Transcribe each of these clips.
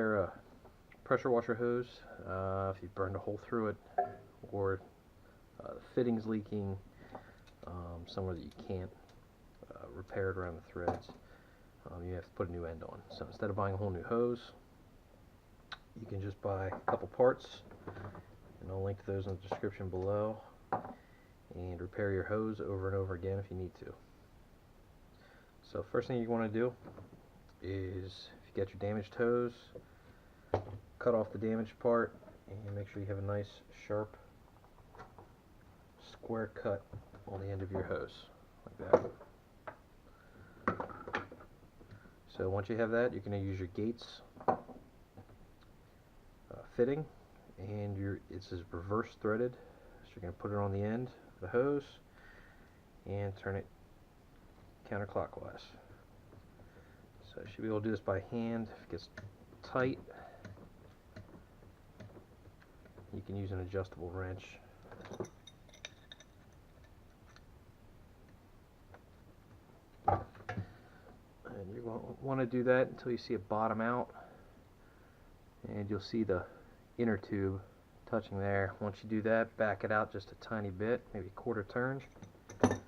A pressure washer hose. If you burned a hole through it, or the fitting's leaking somewhere that you can't repair it around the threads, you have to put a new end on. So instead of buying a whole new hose, you can just buy a couple parts, and I'll link to those in the description below, and repair your hose over and over again if you need to. So first thing you want to do is, if you get your damaged hose, cut off the damaged part and make sure you have a nice sharp square cut on the end of your hose, like that. So once you have that, you're going to use your gates fitting, and it's reverse threaded, so you're going to put it on the end of the hose and turn it counterclockwise. So you should be able to do this by hand. If it gets tight, you can use an adjustable wrench. And you won't want to do that until you see it bottom out, and you'll see the inner tube touching there. Once you do that, back it out just a tiny bit, maybe a quarter turn. And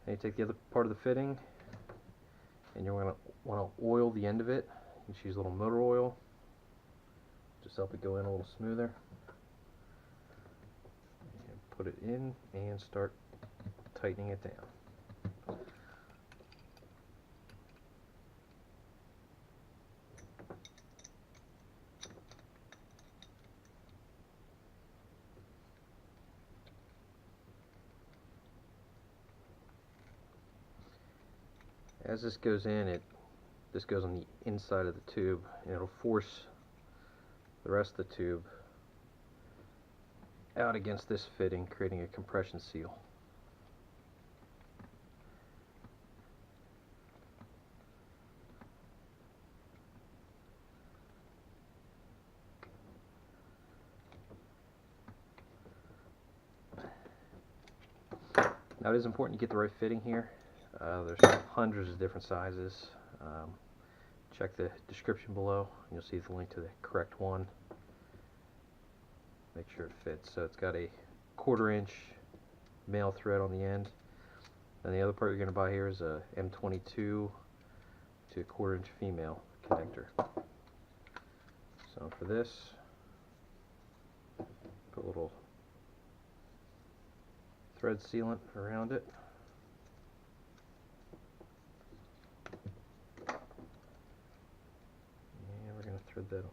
you take the other part of the fitting, and you're going to want to oil the end of it. You can use a little motor oil, just help it go in a little smoother. And put it in and start tightening it down. As this goes in, this goes on the inside of the tube, and it'll force the rest of the tube out against this fitting, creating a compression seal. Now it is important to get the right fitting here. There's hundreds of different sizes. Check the description below, and you'll see the link to the correct one. Make sure it fits. So it's got a 1/4 inch male thread on the end, and the other part you're going to buy here is a M22 to a 1/4 inch female connector. So for this, put a little thread sealant around it. Thread that on.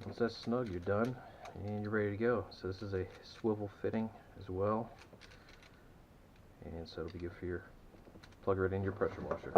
Once that's snug, you're done and you're ready to go. So this is a swivel fitting as well, and so it'll be good for your plug right in your pressure washer.